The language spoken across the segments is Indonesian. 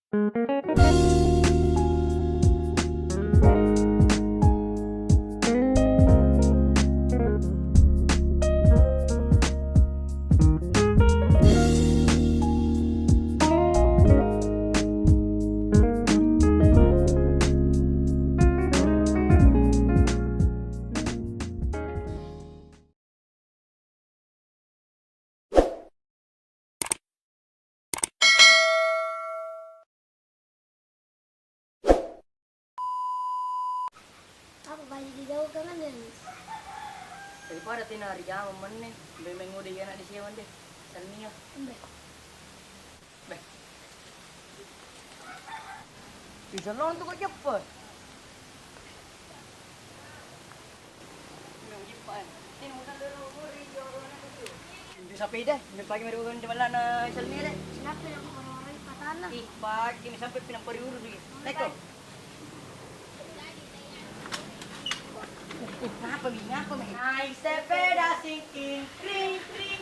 Apa banyak di jauh kan dan Daripada tinari jam meneh, bemeng udah ya nak disiawan deh. Salmiya. Mbak. Beh. Bisa nong tuh kok cepet. Memang cepat. Ini mudah dulu buri jawaban itu. Bisa pede, pagi mari ugan jalan na Salmiya deh. Siapa yang orang-orang patana? Ih, pagi ini sampai pinang periuru lagi. Leko. Ngapa mi? Ngapa mi? Naik sepeda singking, kring kring.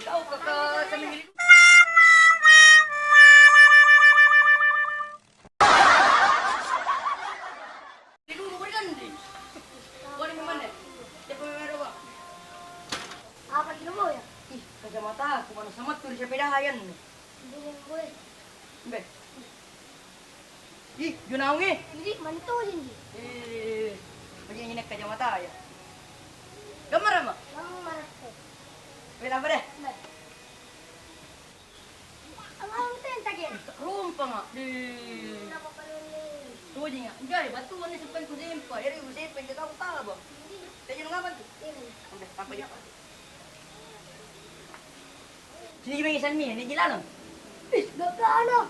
Kau ke seminggu. Di dulu berikan di. Boleh mana? Siapa memang bang? Apa kira mau ya? Ih, kacamata aku mana sama tuh sepeda hayan. Dengan gue. Be. Ih, junaungi. Jadi mantu sini. Begini ini kacamata ya. Gambar apa? Kamu marah tuh. Beda apa deh? Mbak. Abang tentak ya? Rumpang ah. Di. Kenapa kalau ini? Tuh aja nggak? Enggak, batu ini simpan ku simpan. Jadi ku simpan kita aku tahu bang. Saya jangan ngapain tuh? Ini. Udah, apa aja? Sini juga ngisan mie, ini jalan. Ih, gak ada.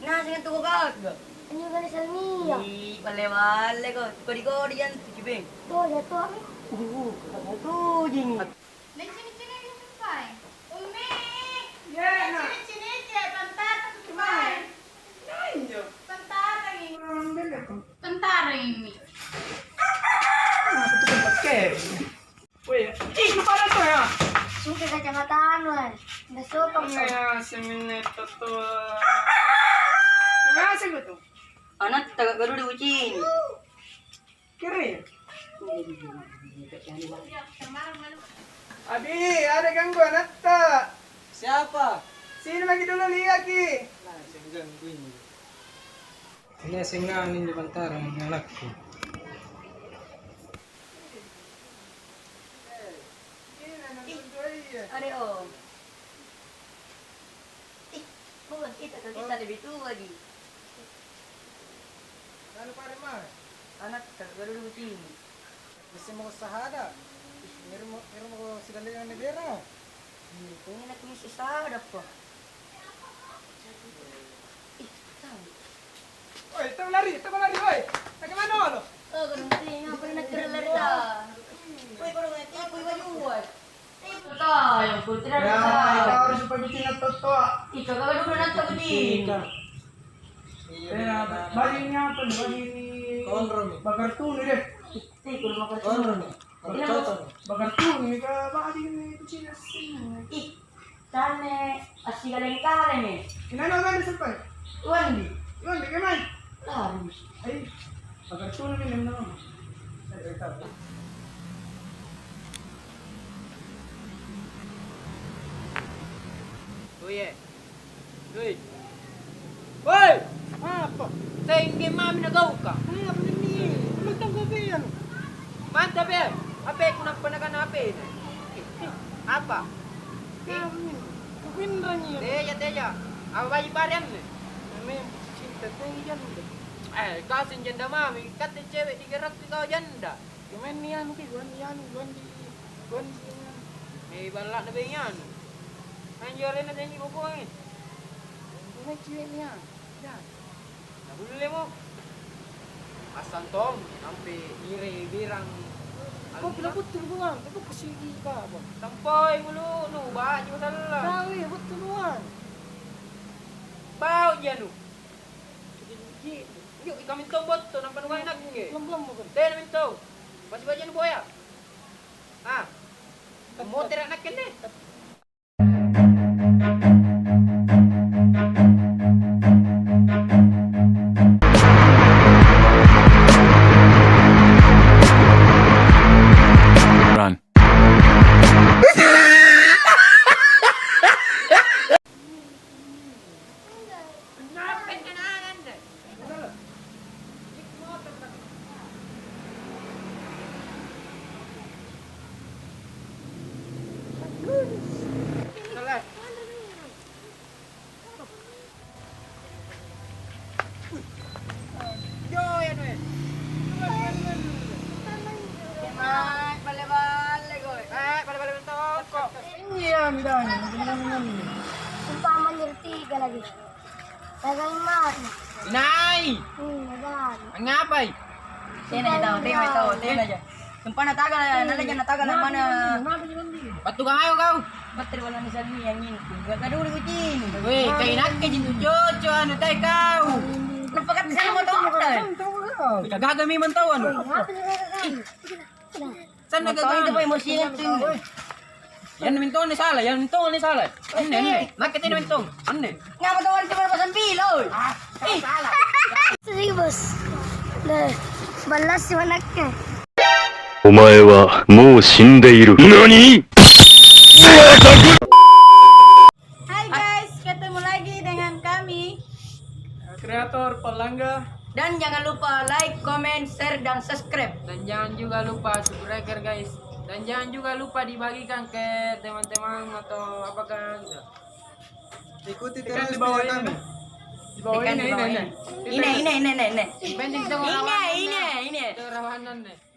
Nah, saya tuh kagak. Ini juga di Salmiya. Ih, bale kok. Kodi yan tuh cibeng. Tuh, ya tuh. Kata tuh jing. Sini sampai. Umi. Ya, nak. Sini bentar sampai. Nanyo. Bentar lagi. Orang bela tuh. Bentar ini. Kenapa tuh kan pakai? Woi, ih, lupa na to ya. Suka kacamataan, weh. Nggak suka mo. Kaya seminito to. Kumasa ko to? Anak tagak garu diucin. Kiri. Abi, ada gangguan atta. Siapa? Sino lagi dulu lihat ki? Nah, saya gangguin. Ini singanin di bantaran ng anakku. Ada om. Ih, bukan kita lebih tua lagi. Ano pa rin ma? Anak tagak garu diucin. Gusto mo ko sahada? Meron mo ko sila ng negera. Kung nak misi sada pa. Ih, tahu. Oi, ito lari, oi. Bagaimana lo? Oh, ganun din nga pala nagkaralada. Uy, parang nga, tiyo, kuy mayuwan. Tiyo, tayo, pultira Ya, na ikaw tayo. harus pergi na toto. Ikaw, kagadulo na ito ko din. Kaya, bali niya pa, bali ni... Konron. Bagartun, deh. Tiyo, kung Konron. makatulog. Bagartun, ni ka, baka di ni Puchinas. Ih, tane, asigaling kalen eh. Inano ka na sa pa? Tuan di. Yun, di ka man. Larus. Ay, bagartun na rin naman. Ay, ito. Uy, Uy. Uy! Apa? Tayo hindi mami nagaw ka. Ano nga pa ni? Magtang gabi yan. Manta be! Ape ko nang panaganapin. Apa? Kukwindra niya. Teja. Apa bayi parian ni? May cinta tayo yan. Kasin janda mami. Kata cewek digerak kau janda. Kumain niya, ano kayo? Guan di... May balak na ba yan? Anjorin na din yung bukuangin. Kumay cewek niya. Yan. Nahuli mo. Asan tong? Sampai birang. Kau pilapot tuluan. Kau kasigi ka ba? Sampai mulu. Nu, ba? Cuma salah. Tawi, abot tuluan. Bau dia nu. Yuk, kami tahu betul nampak nunggu enak ke? Lam-lam mo kan? Teh, kami tahu. Masih baca nu boya. Ah, mau terak nak kene? udah nih, jangan. Sumpah menjertiga lagi. Pegang mas. Inay! Pegang. Ngapay? Sini aja tahu, terima aja. Sumpah na tagal, natagal na mana. Patu ka ngayon kau? Bater wala ni Salmi yang ini. Gak ada udah kucing. Weh, kay nak kay jinto jojo ano tay kau? Nampakat di sana mo to. Gagagami man tao ano? Apa sih pegang? Saan Ito nagagami? pa mo singat to. Yan namin to ni sala, yan to ni sala. Ano? Nakita namin to. Ano? Nga mo tawag sa pasan pilo. Sige bos. Nah, balas si Manak ka. お前はもう死んでいる。何 Hai guys, ketemu lagi dengan kami. Kreator Palangga. Dan jangan lupa like, comment, share, dan subscribe. Dan jangan juga lupa subscribe guys. Dan jangan juga lupa dibagikan ke teman-teman atau apakah gitu. Ikuti Tekan terus di bawah video ini. kami. Di bawah Tekan ini. di bawah ini. Ini. Penting itu Ini. rawanan deh.